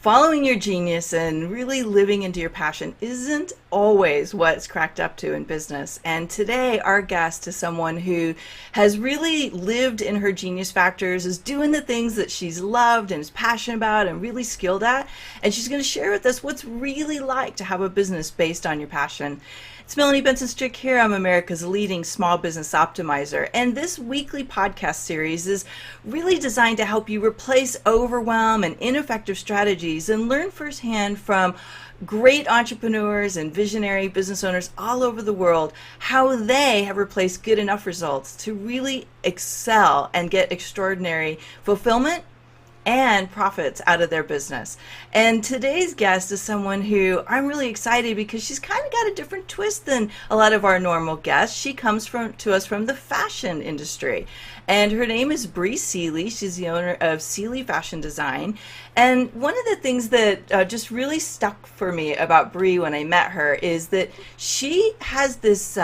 following your genius and really living into your passion isn't always what's cracked up to in business. And today, our guest is someone who has really lived in her genius factors, is doing the things that she's loved and is passionate about and really skilled at. And she's going to share with us what's really like to have a business based on your passion. It's Melanie Benson here. I'm America's leading small business optimizer. And this weekly podcast series is really designed to help you replace overwhelm and ineffective strategies and learn firsthand from great entrepreneurs and visionary business owners all over the world how they have replaced good enough results to really excel and get extraordinary fulfillment and profits out of their business. And today's guest is someone who I'm really excited because she's kind of got a different twist than a lot of our normal guests. She comes to us from the fashion industry. And her name is Bri Seeley. She's the owner of Seeley Fashion Design. And one of the things that just really stuck for me about Bri when I met her is that she has this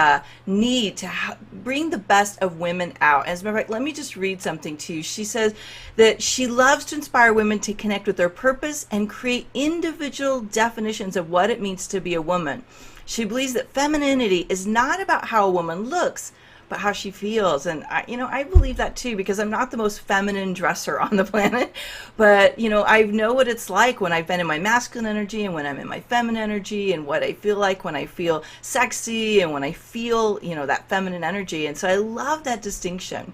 need to bring the best of women out. As a matter of fact, let me just read something to you. She says that she loves to inspire women to connect with their purpose and create individual definitions of what it means to be a woman. She believes that femininity is not about how a woman looks, but how she feels. And I believe that too, because I'm not the most feminine dresser on the planet, but I know what it's like when I've been in my masculine energy and when I'm in my feminine energy, and what I feel like when I feel sexy and when I feel that feminine energy. And so I love that distinction.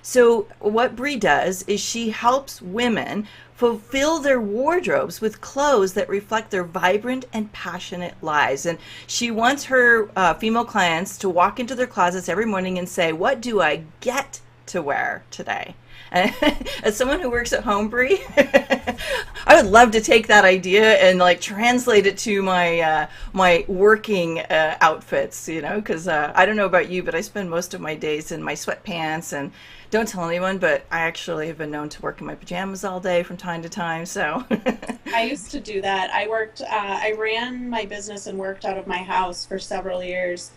So what Bri does is she helps women fulfill their wardrobes with clothes that reflect their vibrant and passionate lives. And she wants her female clients to walk into their closets every morning and say, what do I get to wear today? As someone who works at home, Bri, I would love to take that idea and translate it to my my working outfits, because I don't know about you, but I spend most of my days in my sweatpants, and don't tell anyone, but I actually have been known to work in my pajamas all day from time to time. So I used to do that. I ran my business and worked out of my house for several years.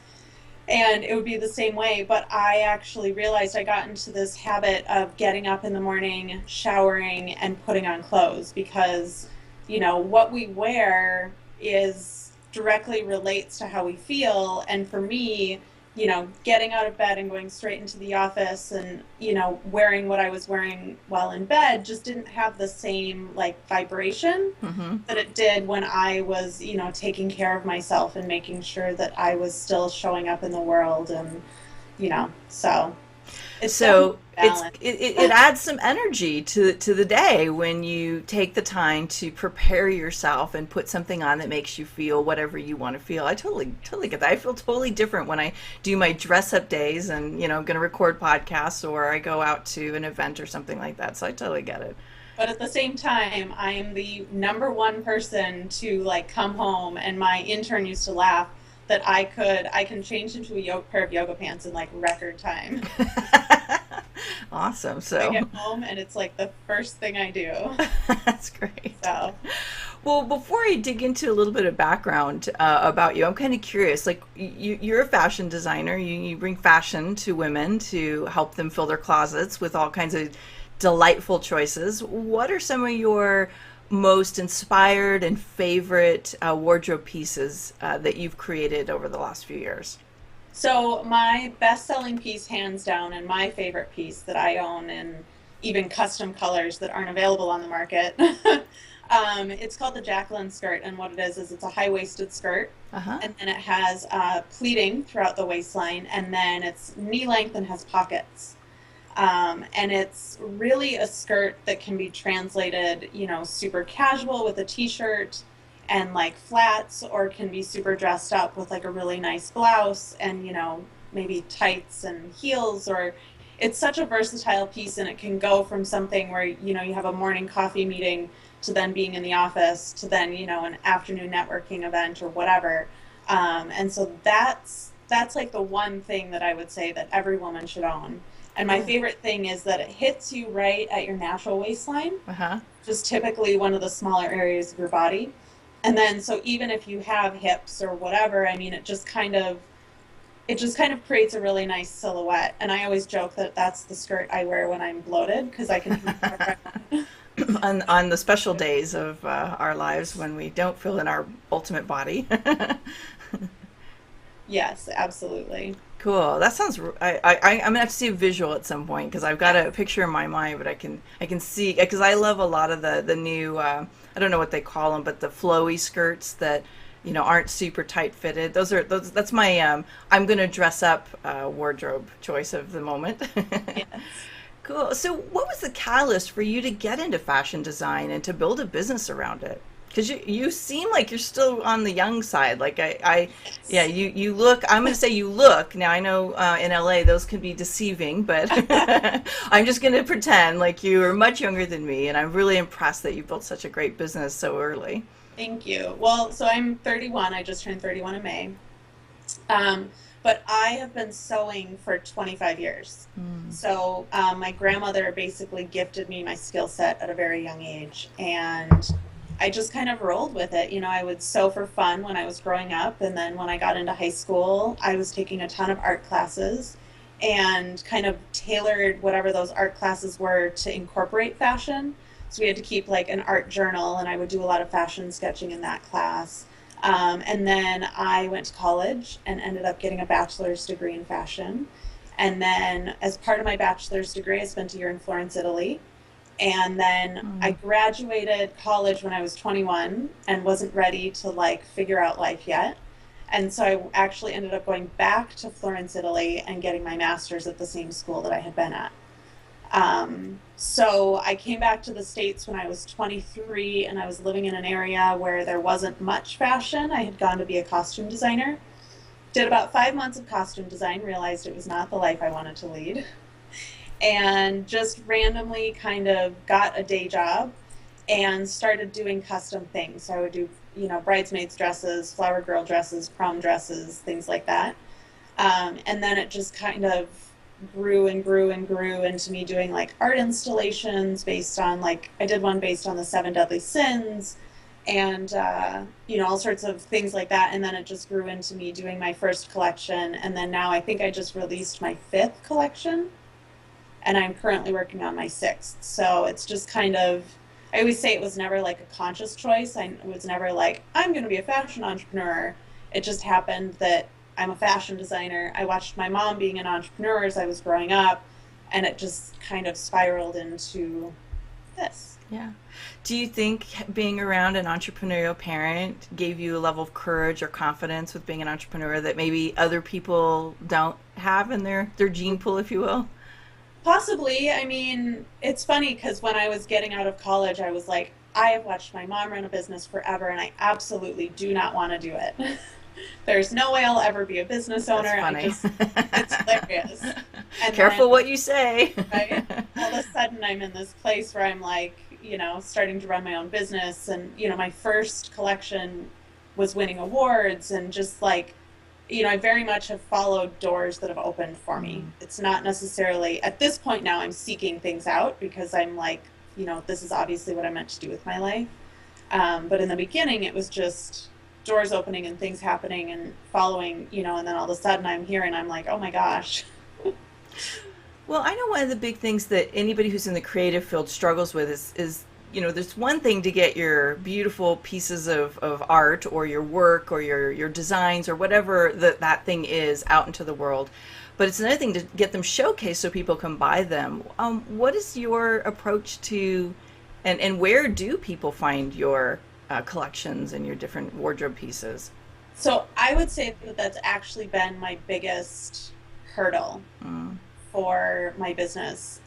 And it would be the same way, but I actually realized I got into this habit of getting up in the morning, showering, and putting on clothes because, what we wear is directly relates to how we feel. And for me, getting out of bed and going straight into the office and, wearing what I was wearing while in bed just didn't have the same vibration that it did when I was, taking care of myself and making sure that I was still showing up in the world. And, so it's it adds some energy to the day when you take the time to prepare yourself and put something on that makes you feel whatever you want to feel. I totally get that. I feel totally different when I do my dress up days and I'm going to record podcasts or I go out to an event or something like that. So I totally get it. But at the same time, I am the number one person to come home, and my intern used to laugh that I can change into a pair of yoga pants in record time. Awesome. So I get home and it's the first thing I do. That's great. So, well, before I dig into a little bit of background about you, I'm kind of curious. You're a fashion designer. You bring fashion to women to help them fill their closets with all kinds of delightful choices. What are some of your most inspired and favorite wardrobe pieces that you've created over the last few years? So my best-selling piece, hands down, and my favorite piece that I own in even custom colors that aren't available on the market, it's called the Jacqueline skirt, and what it is it's a high-waisted skirt, and then it has pleating throughout the waistline, and then it's knee-length and has pockets. And it's really a skirt that can be translated, super casual with a t-shirt and flats, or can be super dressed up with a really nice blouse and, maybe tights and heels. Or it's such a versatile piece, and it can go from something where, you have a morning coffee meeting to then being in the office to then, an afternoon networking event or whatever. And so that's the one thing that I would say that every woman should own. And my favorite thing is that it hits you right at your natural waistline, which is typically one of the smaller areas of your body. And then, so even if you have hips or whatever, it just kind of creates a really nice silhouette. And I always joke that that's the skirt I wear when I'm bloated, because I can on the special days of our lives when we don't feel in our ultimate body. Yes, absolutely. Cool. That sounds. I'm gonna have to see a visual at some point because I've got a picture in my mind, but I can see because I love a lot of the new. I don't know what they call them, but the flowy skirts that aren't super tight fitted. Those. That's my I'm gonna dress up wardrobe choice of the moment. Yes. Cool. So, what was the catalyst for you to get into fashion design and to build a business around it? Because you seem like you're still on the young side. Like yeah, Yes. you look. I'm going to say you look. Now I know in LA those can be deceiving, but I'm just going to pretend like you are much younger than me, and I'm really impressed that you built such a great business so early. Thank you. Well, so I'm 31. I just turned 31 in May. Um, but I have been sewing for 25 years. Mm. So my grandmother basically gifted me my skill set at a very young age, and I just kind of rolled with it. I would sew for fun when I was growing up, and then when I got into high school, I was taking a ton of art classes and kind of tailored whatever those art classes were to incorporate fashion. So we had to keep like an art journal, and I would do a lot of fashion sketching in that class. And then I went to college and ended up getting a bachelor's degree in fashion. And then, as part of my bachelor's degree, I spent a year in Florence, Italy. And then I Mm. graduated college when I was 21 and wasn't ready to like figure out life yet. And so I actually ended up going back to Florence, Italy and getting my master's at the same school that I had been at. So I came back to the States when I was 23 and I was living in an area where there wasn't much fashion. I had gone to be a costume designer. Did about 5 months of costume design, realized it was not the life I wanted to lead, and just randomly kind of got a day job and started doing custom things. So I would do, bridesmaids dresses, flower girl dresses, prom dresses, things like that. And then it just kind of grew and grew and grew into me doing like art installations based on like I did one based on the seven deadly sins and all sorts of things like that. And then it just grew into me doing my first collection, and then now I think I just released my fifth collection, and I'm currently working on my sixth. So it's just kind of, I always say it was never like a conscious choice. I was never like, I'm going to be a fashion entrepreneur. It just happened that I'm a fashion designer. I watched my mom being an entrepreneur as I was growing up, and it just kind of spiraled into this. Yeah. Do you think being around an entrepreneurial parent gave you a level of courage or confidence with being an entrepreneur that maybe other people don't have in their gene pool, if you will? Possibly. I mean, it's funny because when I was getting out of college, I was like, I have watched my mom run a business forever, and I absolutely do not want to do it. There's no way I'll ever be a business owner. That's funny. It's hilarious. And then, Careful what you say. right, all of a sudden, I'm in this place where I'm like, starting to run my own business. And, my first collection was winning awards, and just like, I very much have followed doors that have opened for me. Mm. It's not necessarily, at this point now, I'm seeking things out because I'm like, this is obviously what I meant to do with my life. But in the beginning, it was just doors opening and things happening and following, and then all of a sudden I'm here and I'm like, oh my gosh. Well, I know one of the big things that anybody who's in the creative field struggles with is there's one thing to get your beautiful pieces of art or your work or your designs or whatever that thing is out into the world. But it's another thing to get them showcased so people can buy them. What is your approach to, and where do people find your collections and your different wardrobe pieces? So I would say that that's actually been my biggest hurdle Mm. for my business.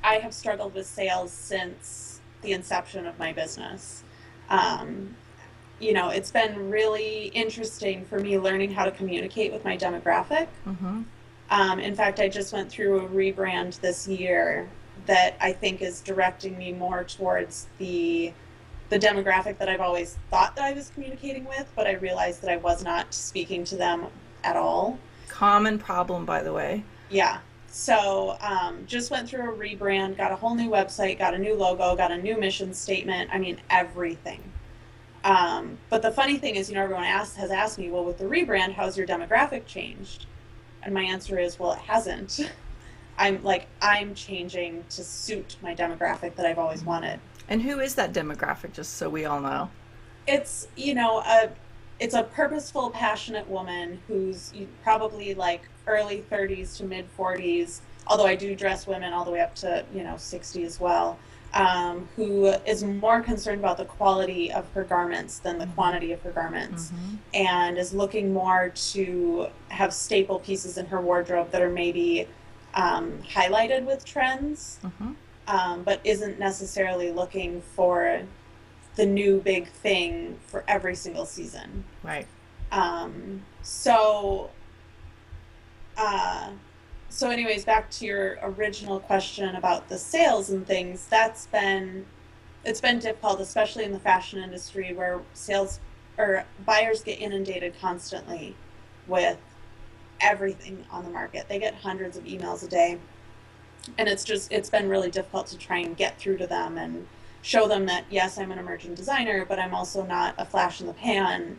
I have struggled with sales since the inception of my business. Um, it's been really interesting for me learning how to communicate with my demographic. Mm-hmm. In fact, I just went through a rebrand this year that I think is directing me more towards the demographic that I've always thought that I was communicating with, but I realized that I was not speaking to them at all. Common problem, by the way. Yeah. So just went through a rebrand, got a whole new website, got a new logo, got a new mission statement. I mean, everything. But the funny thing is, everyone has asked me, well, with the rebrand, how's your demographic changed? And my answer is, well, it hasn't. I'm changing to suit my demographic that I've always wanted. And who is that demographic, just so we all know? It's, it's a purposeful, passionate woman who's probably like early 30s to mid 40s, although I do dress women all the way up to, 60 as well, who is more concerned about the quality of her garments than the quantity of her garments, Mm-hmm. and is looking more to have staple pieces in her wardrobe that are maybe highlighted with trends, Mm-hmm. but isn't necessarily looking for the new big thing for every single season. Right. So, uh, so anyways, back to your original question about the sales and things, it's been difficult, especially in the fashion industry where sales or buyers get inundated constantly with everything on the market. They get hundreds of emails a day, and it's been really difficult to try and get through to them and show them that yes, I'm an emerging designer, but I'm also not a flash in the pan.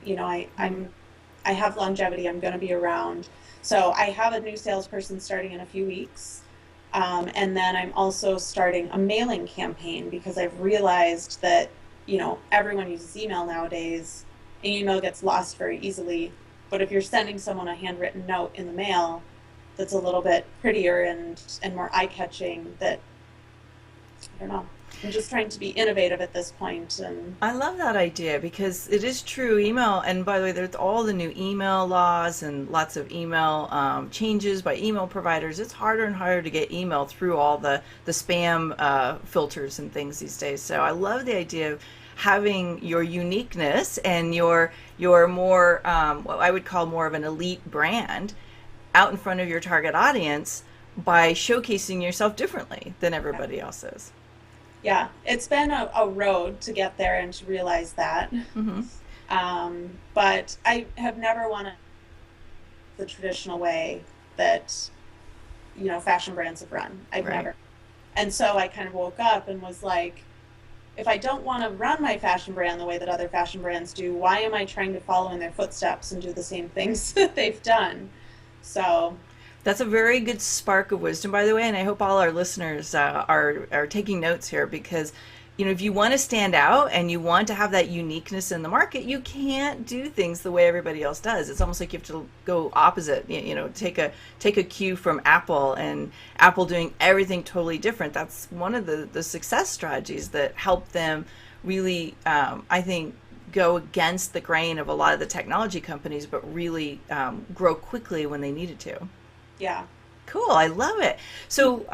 I have longevity. I'm going to be around. So I have a new salesperson starting in a few weeks. And then I'm also starting a mailing campaign because I've realized that, everyone uses email nowadays. An email gets lost very easily. But if you're sending someone a handwritten note in the mail that's a little bit prettier and more eye-catching, that, I don't know, I'm just trying to be innovative at this point. And I love that idea because it is true. Email, and by the way, there's all the new email laws and lots of email changes by email providers. It's harder and harder to get email through all the spam filters and things these days. So I love the idea of having your uniqueness and your more what I would call more of an elite brand out in front of your target audience by showcasing yourself differently than yeah, everybody else is. yeah, it's been a road to get there and to realize that. Mm-hmm. But I have never wanted the traditional way that, fashion brands have run. I've Right. never. And so I kind of woke up and was like, if I don't want to run my fashion brand the way that other fashion brands do, why am I trying to follow in their footsteps and do the same things that they've done? So, That's a very good spark of wisdom, by the way, and I hope all our listeners are taking notes here because, if you want to stand out and you want to have that uniqueness in the market, you can't do things the way everybody else does. It's almost like you have to go opposite. Take a cue from Apple and Apple doing everything totally different. That's one of the success strategies that help them really, I think, go against the grain of a lot of the technology companies, but really grow quickly when they needed to. yeah. Cool, I love it. So,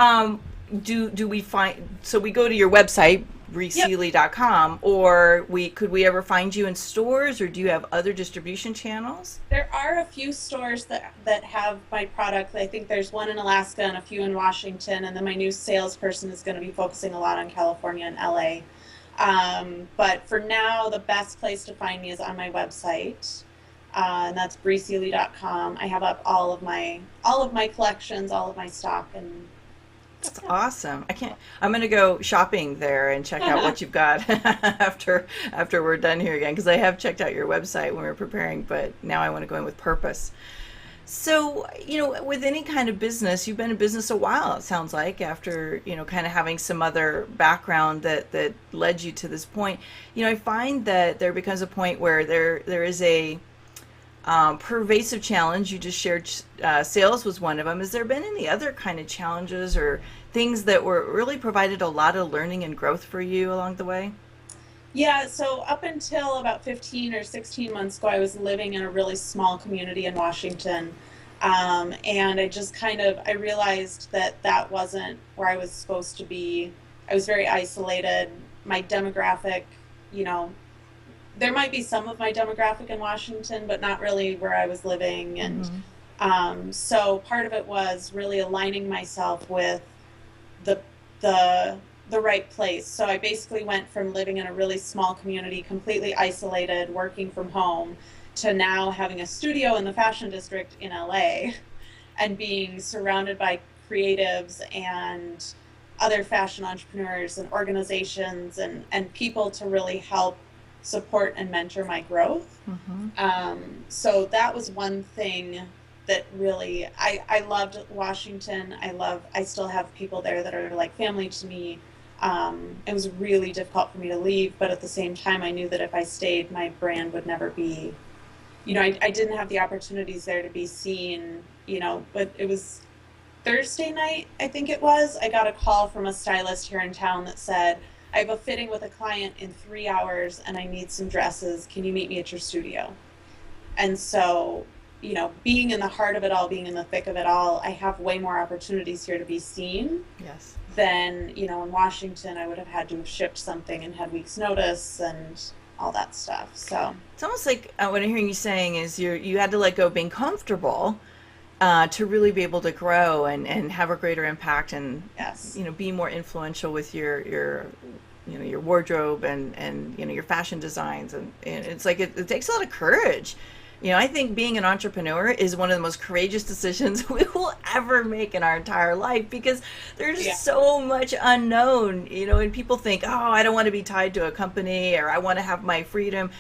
do we find? So we go to your website, Yep. briseeley.com, or could we ever find you in stores, or do you have other distribution channels? There are a few stores that have my product. I think there's one in Alaska and a few in Washington, and then my new salesperson is going to be focusing a lot on California and LA. But for now, the best place to find me is on my website, and that's briseeley.com. I have up all of my collections, all of my stock, and That's awesome. I'm gonna go shopping there and check out what you've got after we're done here again because I have checked out your website when we were preparing, but now I want to go in with purpose. So, with any kind of business, you've been in business a while, it sounds like, after, kind of having some other background that led you to this point. I find that there becomes a point where there is a pervasive challenge. You just shared sales was one of them. Has there been any other kind of challenges or things that were really provided a lot of learning and growth for you along the way? yeah, so up until about 15 or 16 months ago, I was living in a really small community in Washington. And I realized that that wasn't where I was supposed to be. I was very isolated. My demographic, you know, there might be some of my demographic in Washington, but not really where I was living. And Mm-hmm. so part of it was really aligning myself with the the the right place. So I basically went from living in a really small community, completely isolated, working from home, to now having a studio in the fashion district in LA and being surrounded by creatives and other fashion entrepreneurs and organizations and people to really help support and mentor my growth. Mm-hmm. So that was one thing that really I loved Washington. I still have people there that are like family to me. It was really difficult for me to leave, but at the same time, I knew that if I stayed, my brand would never be, I didn't have the opportunities there to be seen, but it was Thursday night, I think it was. I got a call from a stylist here in town that said, I have a fitting with a client in 3 hours and I need some dresses. Can you meet me at your studio? And so, being in the heart of it all, being in the thick of it all, I have way more opportunities here to be seen Yes. than, in Washington, I would have had to have shipped something and had weeks notice and all that stuff. So, It's almost like what I'm hearing you saying is you had to let go of being comfortable to really be able to grow and have a greater impact and yes. be more influential with your your wardrobe and your fashion designs and it's like it takes a lot of courage. I think being an entrepreneur is one of the most courageous decisions we will ever make in our entire life because there's Yeah. so much unknown, and people think, oh, I don't want to be tied to a company or I want to have my freedom.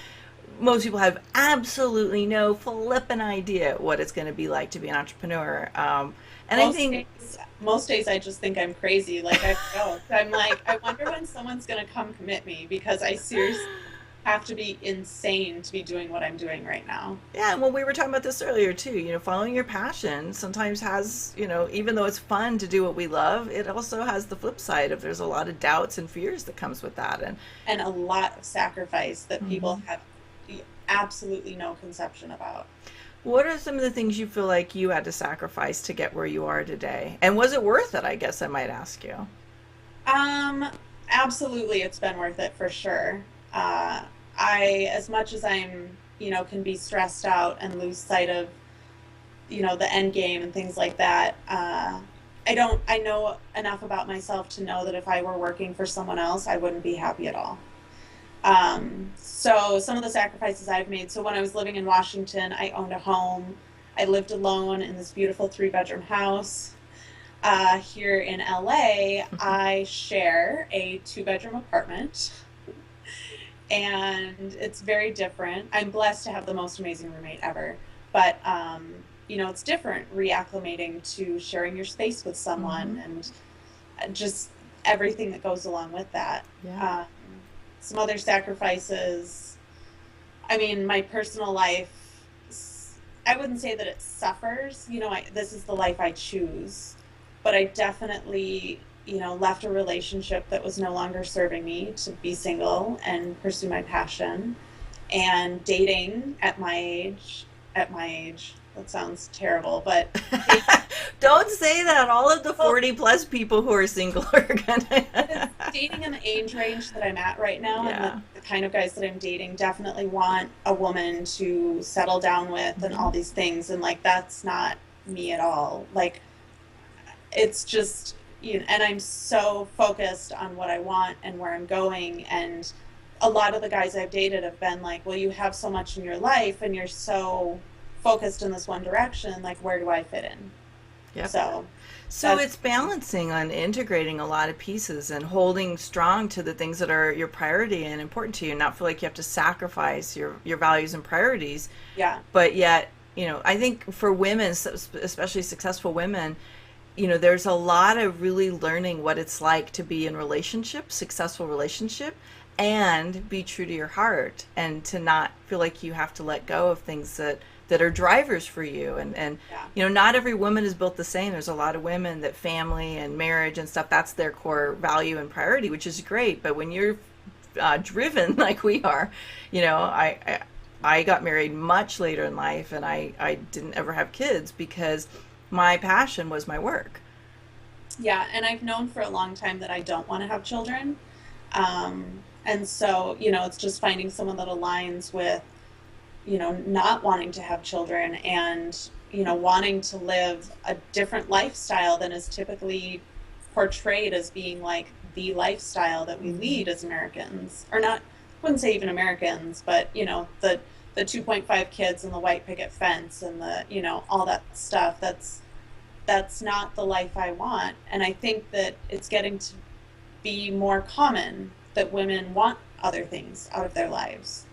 Most people have absolutely no flippin' idea what it's going to be like to be an entrepreneur. And I Most think, days, most days I just think I'm crazy. Like I don't. I'm like, I wonder when someone's gonna come commit me because I seriously have to be insane to be doing what I'm doing right now. yeah, well, we were talking about this earlier too. Following your passion sometimes has, even though it's fun to do what we love, it also has the flip side of there's a lot of doubts and fears that comes with that. And And a lot of sacrifice that people mhm. have absolutely no conception about. What are some of the things you feel like you had to sacrifice to get where you are today? And was it worth it? I guess I might ask you. Um, Absolutely, it's been worth it for sure. Uh, as much as can be stressed out and lose sight of, the end game and things like that. I know enough about myself to know that if I were working for someone else, I wouldn't be happy at all. So some of the sacrifices I've made. So when I was living in Washington, I owned a home. I lived alone in this beautiful 3-bedroom house. Here in LA, I share a 2-bedroom apartment, and it's very different. I'm blessed to have the most amazing roommate ever, but it's different reacclimating to sharing your space with someone Hmm. and just everything that goes along with that. Yeah. Um, some other sacrifices. I mean, my personal life, I wouldn't say that it suffers. This is the life I choose, but I definitely, left a relationship that was no longer serving me to be single and pursue my passion. And dating at my age, that sounds terrible, but Don't say that. All of the well, 40 plus people who are single are gonna. because dating in the age range that I'm at right now and Yeah. the kind of guys that I'm dating definitely want a woman to settle down with and all Mhm. these things. And like, that's not me at all. Like, it's just, and I'm so focused on what I want and where I'm going. And a lot of the guys I've dated have been like, well, you have so much in your life and you're so focused in this one direction. Like, where do I fit in? Yep. So So that's, it's balancing on integrating a lot of pieces and holding strong to the things that are your priority and important to you, not feel like you have to sacrifice your values and priorities. yeah. But yet, I think for women, especially successful women, there's a lot of really learning what it's like to be in relationship, successful relationship, and be true to your heart and to not feel like you have to let go of things that are drivers for you. And Yeah. not every woman is built the same. There's a lot of women that family and marriage and stuff, that's their core value and priority, which is great. But when you're driven like we are, I got married much later in life and I didn't ever have kids because my passion was my work. Yeah, and I've known for a long time that I don't want to have children. And so, it's just finding someone that aligns with, not wanting to have children and, wanting to live a different lifestyle than is typically portrayed as being like the lifestyle that we Hmm. lead as Americans. Or not, I wouldn't say even Americans, but, the 2.5 kids and the white picket fence and the, all that stuff. That's not the life I want. And I think that it's getting to be more common that women want other things out of their lives.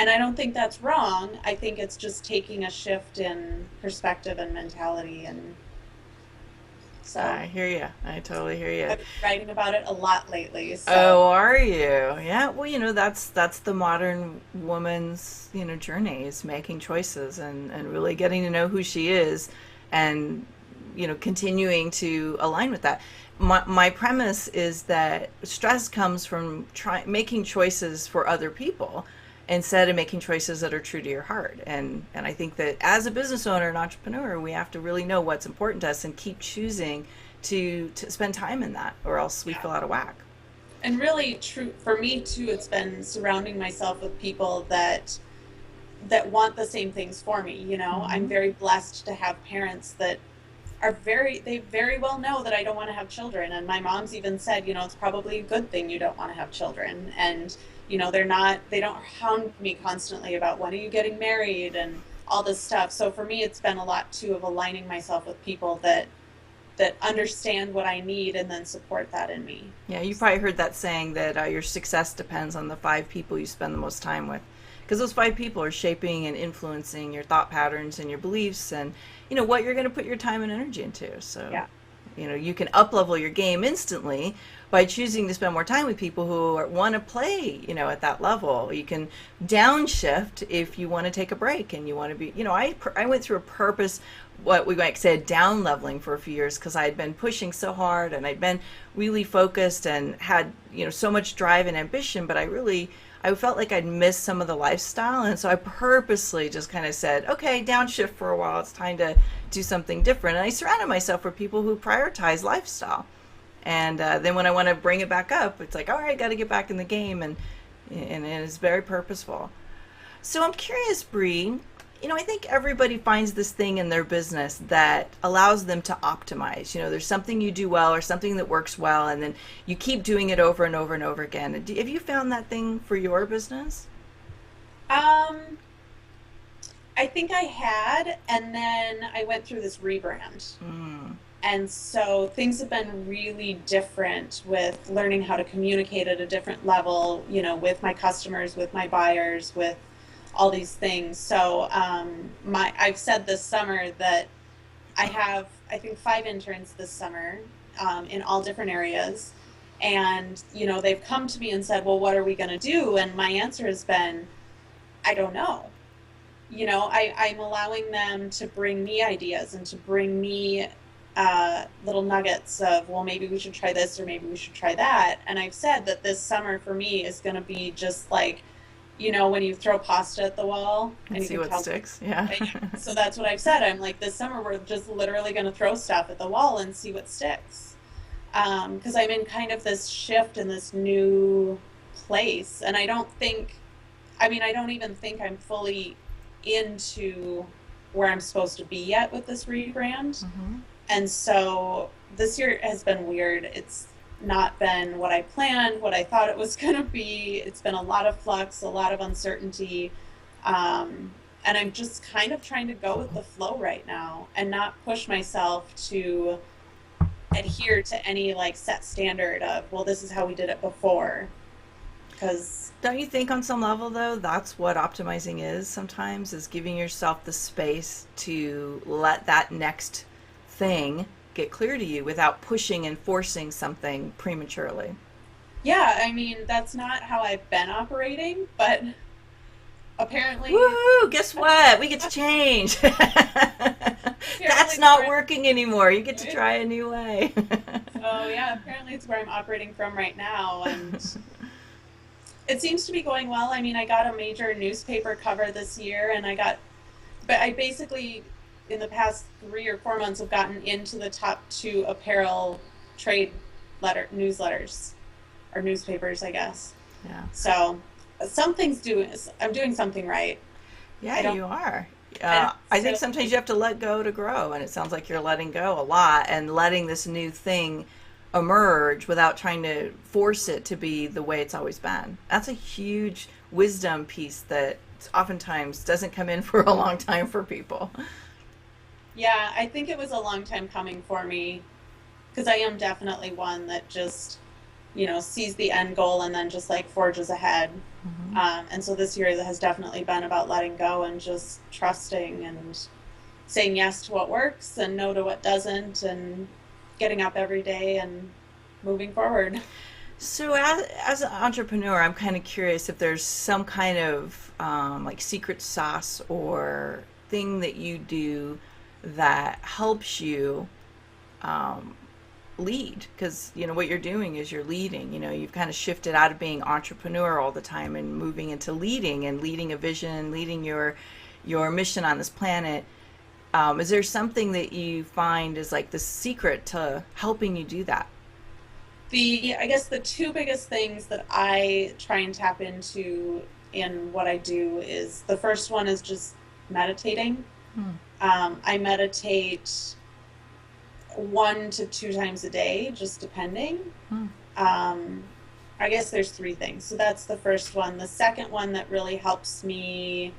And I don't think that's wrong. I think it's just taking a shift in perspective and mentality. And so I hear you. I totally hear you. I've been writing about it a lot lately. So Oh, are you? Yeah. Well, that's the modern woman's, journey is making choices and really getting to know who she is and, continuing to align with that. My premise is that stress comes from making choices for other people instead of making choices that are true to your heart. And I think that as a business owner and entrepreneur, we have to really know what's important to us and keep choosing to spend time in that, or else we yeah. feel out of whack. And really true for me too, it's been surrounding myself with people that want the same things for me. I'm Mm-hmm. very blessed to have parents that they very well know that I don't want to have children. And my mom's even said, it's probably a good thing you don't want to have children. And, they don't hound me constantly about when are you getting married and all this stuff. So for me, it's been a lot too of aligning myself with people that understand what I need and then support that in me. Yeah, you probably heard that saying that your success depends on the five people you spend the most time with. Because those five people are shaping and influencing your thought patterns and your beliefs and, what you're going to put your time and energy into. So, Yeah. you can up level your game instantly by choosing to spend more time with people who want to play, at that level. You can downshift if you want to take a break and you want to be, I went through a purpose, what we might say, down leveling for a few years because I had been pushing so hard and I'd been really focused and had, so much drive and ambition, but I felt like I'd missed some of the lifestyle. And so I purposely just kind of said, okay, downshift for a while. It's time to do something different. And I surrounded myself with people who prioritize lifestyle. And then when I want to bring it back up, it's like, all right, got to get back in the game. And it's very purposeful. So I'm curious, Bri, I think everybody finds this thing in their business that allows them to optimize. There's something you do well or something that works well, and then you keep doing it over and over and over again. Have you found that thing for your business? Um, I think I had, and then I went through this rebrand. Mm, And so things have been really different with learning how to communicate at a different level, with my customers, with my buyers, with all these things. So I've said this summer that I have, I think, 5 interns this summer in all different areas. And, they've come to me and said, well, what are we going to do? And my answer has been, I don't know. I'm allowing them to bring me ideas and to bring me little nuggets of, well, maybe we should try this or maybe we should try that. And I've said that this summer for me is going to be just like, when you throw pasta at the wall and and you see can what tell. sticks. Yeah. So that's what I've said. I'm like, this summer we're just literally going to throw stuff at the wall and see what sticks. Because I'm in kind of this shift in this new place. And I don't even think I'm fully into where I'm supposed to be yet with this rebrand. Hmm. And so this year has been weird. It's not been what I planned, what I thought it was going to be. It's been a lot of flux, a lot of uncertainty. And I'm just kind of trying to go with the flow right now and not push myself to adhere to any like set standard of, well, this is how we did it before. Because, Don't you think on some level though, that's what optimizing is sometimes, is giving yourself the space to let that next thing get clear to you without pushing and forcing something prematurely. yeah, I mean, that's not how I've been operating, but apparently, Woohoo! Guess what? We get to change. apparently That's it's not where working anymore. You get to I'm, try a new way. so yeah, apparently it's where I'm operating from right now. And it seems to be going well. I mean, I got a major newspaper cover this year, and but I basically, in the past 3 or 4 months, have gotten into the top two apparel trade newsletters or newspapers, I guess. Yeah. So I'm doing something right. Yeah, I don't, you are. I don't I think necessarily sometimes think, you have to let go to grow, and it sounds like you're letting go a lot and letting this new thing emerge without trying to force it to be the way it's always been. That's a huge wisdom piece that oftentimes doesn't come in for a long time for people. yeah, I think it was a long time coming for me because I am definitely one that just, sees the end goal and then just like forges ahead. And so this year has definitely been about letting go and just trusting and saying yes to what works and no to what doesn't, and getting up every day and moving forward. So, as an entrepreneur, I'm kind of curious if there's some kind of like secret sauce or thing that you do that helps you um, lead. Because, what you're doing is you're leading. You've kind of shifted out of being entrepreneur all the time and moving into leading and leading a vision, leading your mission on this planet. Is there something that you find is like the secret to helping you do that? I guess the two biggest things that I try and tap into in what I do is, the first one is just meditating. Hmm. I meditate 1 to 2 times a day, just depending. Hmm. Um, I guess there's three things. So that's the first one. The second one that really helps me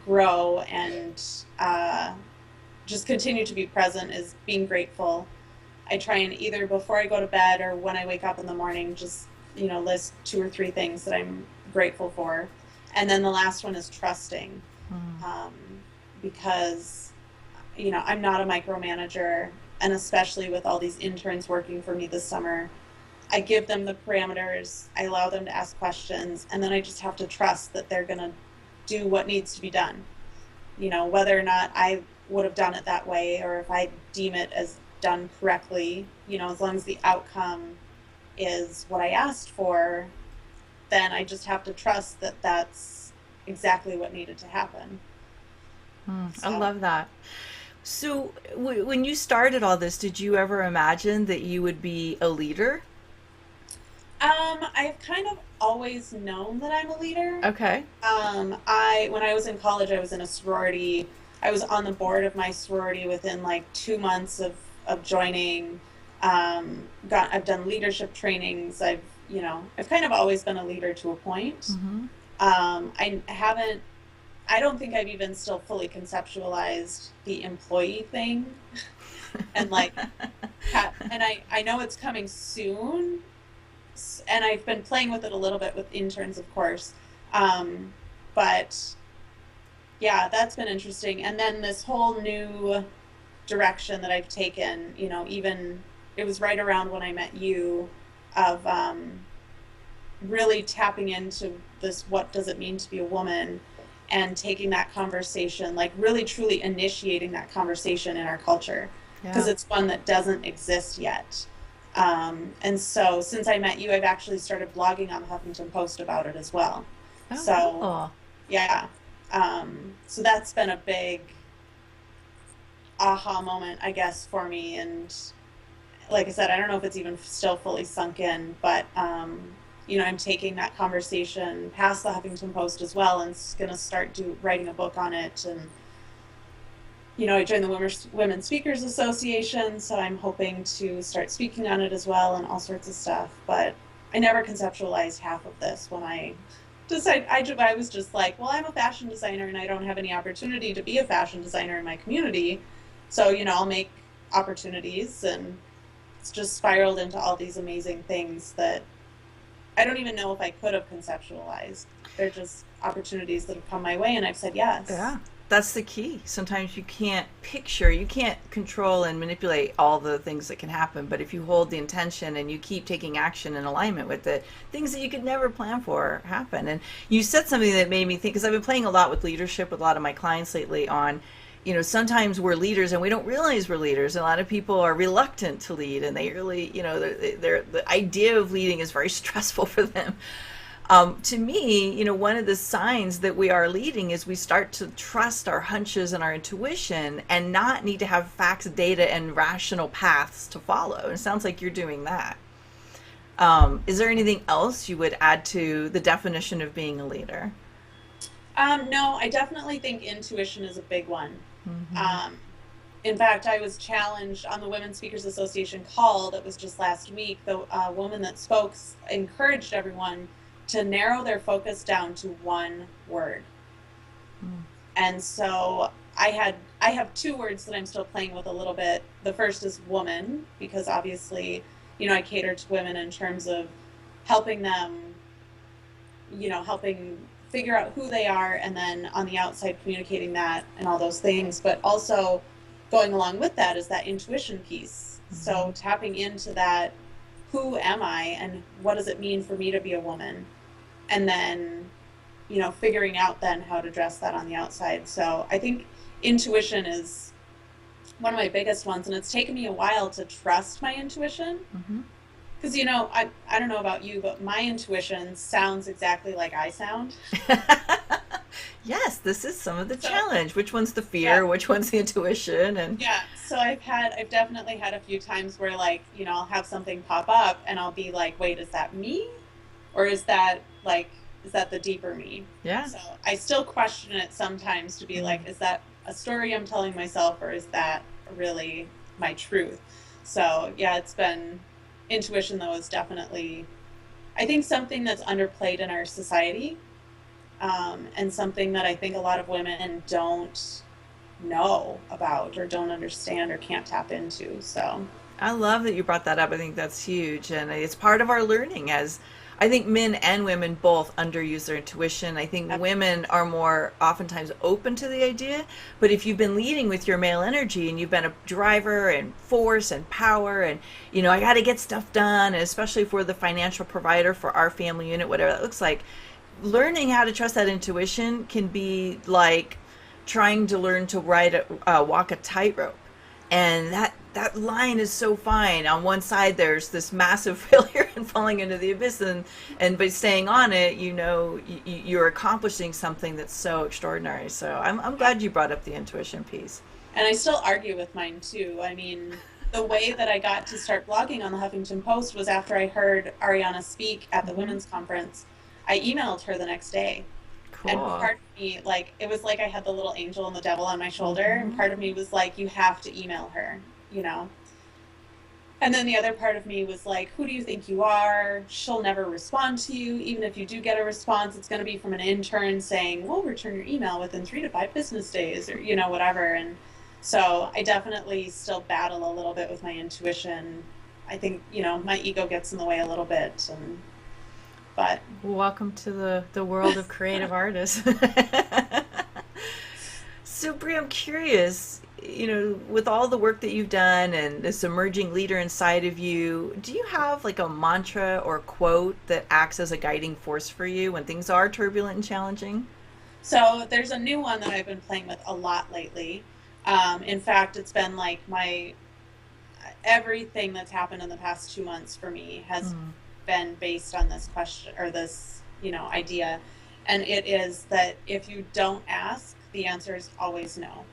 grow and just continue to be present is being grateful. I try and, either before I go to bed or when I wake up in the morning, just, list 2 or 3 things that I'm grateful for. And then the last one is trusting. Hmm. Um, because, I'm not a micromanager, and especially with all these interns working for me this summer, I give them the parameters, I allow them to ask questions, and then I just have to trust that they're going to do what needs to be done. Whether or not I would have done it that way, or if I deem it as done correctly, as long as the outcome is what I asked for, then I just have to trust that that's exactly what needed to happen. Hmm. I So, love that. So, when you started all this, did you ever imagine that you would be a leader? I've kind of always known that I'm a leader. Okay. When I was in college, I was in a sorority. I was on the board of my sorority within like 2 months of joining. I've done leadership trainings. I've kind of always been a leader to a point. Mm-hmm. I don't think I've even still fully conceptualized the employee thing. And like, and I know it's coming soon, and I've been playing with it a little bit with interns, of course. But yeah, that's been interesting. And then this whole new direction that I've taken, even it was right around when I met you, of really tapping into this, what does it mean to be a woman, and taking that conversation, like really truly initiating that conversation in our culture, because Yeah. it's one that doesn't exist yet. And so since I met you, I've actually started blogging on the Huffington Post about it as well. Oh, So cool. yeah, so that's been a big aha moment, I guess, for me. And like I said, I don't know if it's even still fully sunk in, but I'm taking that conversation past the Huffington Post as well, and going to start writing a book on it. And I joined the Women Speakers Association, so I'm hoping to start speaking on it as well, and all sorts of stuff. But I never conceptualized half of this when I decided. I was just like, well, I'm a fashion designer, and I don't have any opportunity to be a fashion designer in my community, so I'll make opportunities. And it's just spiraled into all these amazing things that I don't even know if I could have conceptualized. They're just opportunities that have come my way, and I've said yes. Yeah. That's the key. Sometimes you can't control and manipulate all the things that can happen. But if you hold the intention and you keep taking action in alignment with it, things that you could never plan for happen. And you said something that made me think, because I've been playing a lot with leadership with a lot of my clients lately on, sometimes we're leaders and we don't realize we're leaders. And a lot of people are reluctant to lead, and they really, the idea of leading is very stressful for them. To me, one of the signs that we are leading is we start to trust our hunches and our intuition and not need to have facts, data, and rational paths to follow. And it sounds like you're doing that. Is there anything else you would add to the definition of being a leader? No, I definitely think intuition is a big one. Mm-hmm. Um, in fact, I was challenged on the Women Speakers Association call that was just last week. The woman that spoke encouraged everyone to narrow their focus down to one word. And so I have 2 words that I'm still playing with a little bit. The first is woman, because obviously, I cater to women in terms of helping them, helping figure out who they are, and then on the outside communicating that and all those things. But also going along with that is that intuition piece. Mm-hmm. So tapping into that, who am I and what does it mean for me to be a woman? And then, figuring out then how to dress that on the outside. So I think intuition is one of my biggest ones, and it's taken me a while to trust my intuition. Mm-hmm. Because, I don't know about you, but my intuition sounds exactly like I sound. Yes, this is some of the So, challenge. Which one's the yeah, fear? Which one's the intuition? And yeah. So I've definitely had a few times where, like, I'll have something pop up and I'll be like, wait, is that me? Or is that the deeper me? yeah. So I still question it sometimes to be Mm. like, is that a story I'm telling myself, or is that really my truth? So yeah, it's been intuition, though, is definitely, I think, something that's underplayed in our society, and something that I think a lot of women don't know about or don't understand or can't tap into. So, I love that you brought that up. I think that's huge. And it's part of our learning as I think men and women both underuse their intuition. I think yep, women are more oftentimes open to the idea. But if you've been leading with your male energy and you've been a driver and force and power and, I got to get stuff done, and especially if we're the financial provider for our family unit, whatever that looks like, learning how to trust that intuition can be like trying to learn to walk a tightrope, and that line is so fine. On one side, there's this massive failure and falling into the abyss, and by staying on it, you're accomplishing something that's so extraordinary. So I'm yep. glad you brought up the intuition piece. And I still argue with mine too. I mean, the way that I got to start blogging on the Huffington Post was after I heard Ariana speak at the Hmm. women's conference. I emailed her the next day. And Cool. part of me, like, it was like I had the little angel and the devil on my shoulder. And Hmm. part of me was like, you have to email her, you know? And then the other part of me was like, who do you think you are? She'll never respond to you. Even if you do get a response, it's going to be from an intern saying, we'll return your email within 3 to 5 business days, or, whatever. And so I definitely still battle a little bit with my intuition. I think, my ego gets in the way a little bit. But Welcome to the world of creative artists. So, Bri, I'm curious, with all the work that you've done and this emerging leader inside of you, do you have like a mantra or quote that acts as a guiding force for you when things are turbulent and challenging? so there's a new one that I've been playing with a lot lately. In fact, it's been like my everything that's happened in the past 2 months for me has Mm, been based on this question or this, idea. And it is that if you don't ask, the answer is always no.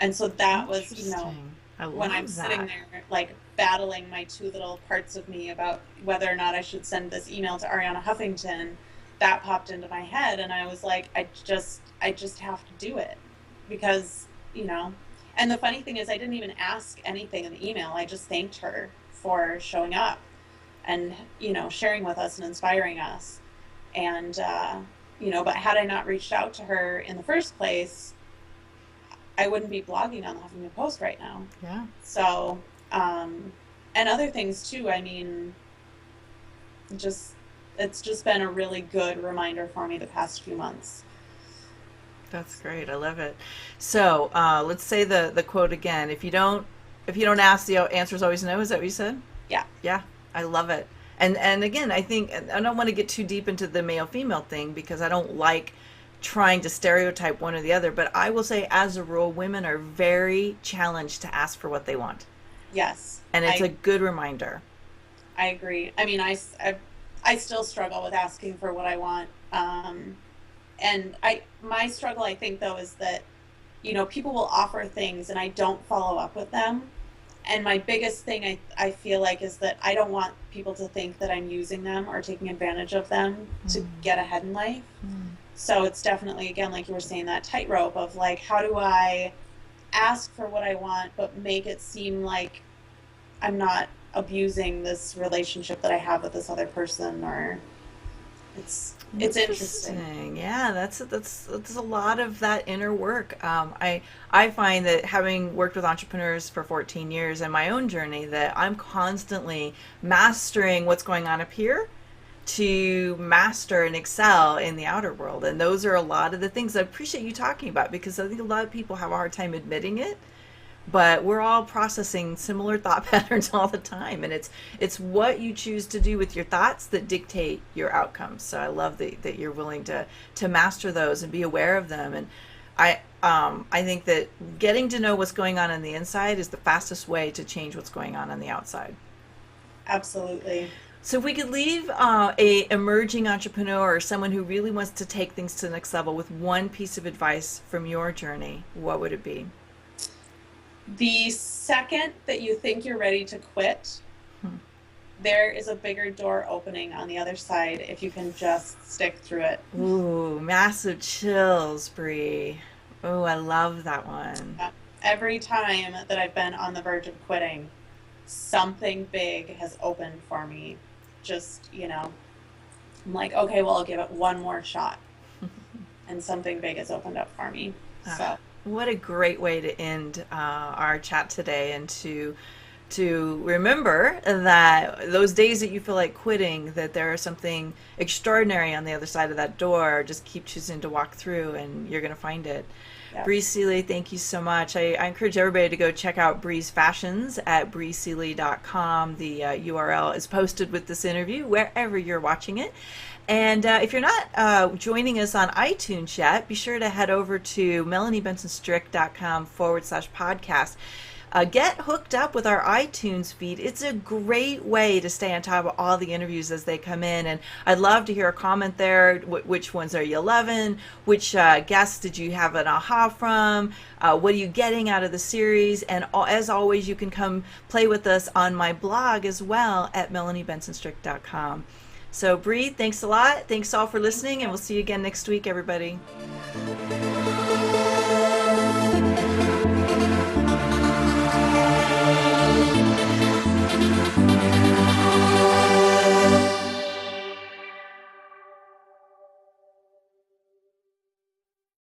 And so that was, interesting. I when I'm love sitting that. there like battling my two little parts of me about whether or not I should send this email to Ariana Huffington, that popped into my head, and I was like, I just have to do it because, you know. And the funny thing is I didn't even ask anything in the email. I just thanked her for showing up and, sharing with us and inspiring us. And but had I not reached out to her in the first place, I wouldn't be blogging on the Huffington Post right now. Yeah, So, and other things too. I mean, just it's just been a really good reminder for me the past few months. that's great. I love it. So, let's say the quote again. If you don't ask, the answer is always no. Is that what you said? Yeah. Yeah, I love it. And again, I think I don't want to get too deep into the male female thing because I don't like trying to stereotype one or the other, but I will say as a rule women are very challenged to ask for what they want. Yes. And it's a I good reminder. I agree. I mean, I still struggle with asking for what I want. And my struggle, I think, though, is that, people will offer things and I don't follow up with them. And my biggest thing I feel like is that I don't want people to think that I'm using them or taking advantage of them to Mm, get ahead in life. mm. So it's definitely, again, like you were saying, that tightrope of like, how do I ask for what I want, but make it seem like I'm not abusing this relationship that I have with this other person, or it's interesting. Interesting. Yeah, that's a lot of that inner work. I find that having worked with entrepreneurs for 14 years and my own journey, that I'm constantly mastering what's going on up here to master and excel in the outer world. And those are a lot of the things I appreciate you talking about, because I think a lot of people have a hard time admitting it, but we're all processing similar thought patterns all the time, and it's what you choose to do with your thoughts that dictate your outcomes. So I love that you're willing to master those and be aware of them. And I think that getting to know what's going on the inside is the fastest way to change what's going on the outside. Absolutely. So if we could leave a emerging entrepreneur or someone who really wants to take things to the next level with one piece of advice from your journey, what would it be? The second that you think you're ready to quit, Hmm. there is a bigger door opening on the other side if you can just stick through it. Ooh, massive chills, Bri. Oh, I love that one. Every time that I've been on the verge of quitting, something big has opened for me. Just, I'm like, okay, well, I'll give it one more shot. And something big has opened up for me. So. What a great way to end our chat today, and to remember that those days that you feel like quitting, that there is something extraordinary on the other side of that door. Just keep choosing to walk through, and you're going to find it. Yeah. Bri Seeley, thank you so much. I encourage everybody to go check out Bri's fashions at briseeley.com. The URL is posted with this interview wherever you're watching it. And if you're not joining us on iTunes yet, be sure to head over to melaniebensonstrick.com/podcast. Get hooked up with our iTunes feed. It's a great way to stay on top of all the interviews as they come in. And I'd love to hear a comment there. Which ones are you loving? Which guests did you have an aha from? What are you getting out of the series? And as always, you can come play with us on my blog as well at melaniebensonstrick.com. So Bri, thanks a lot. Thanks all for listening, and we'll see you again next week, everybody.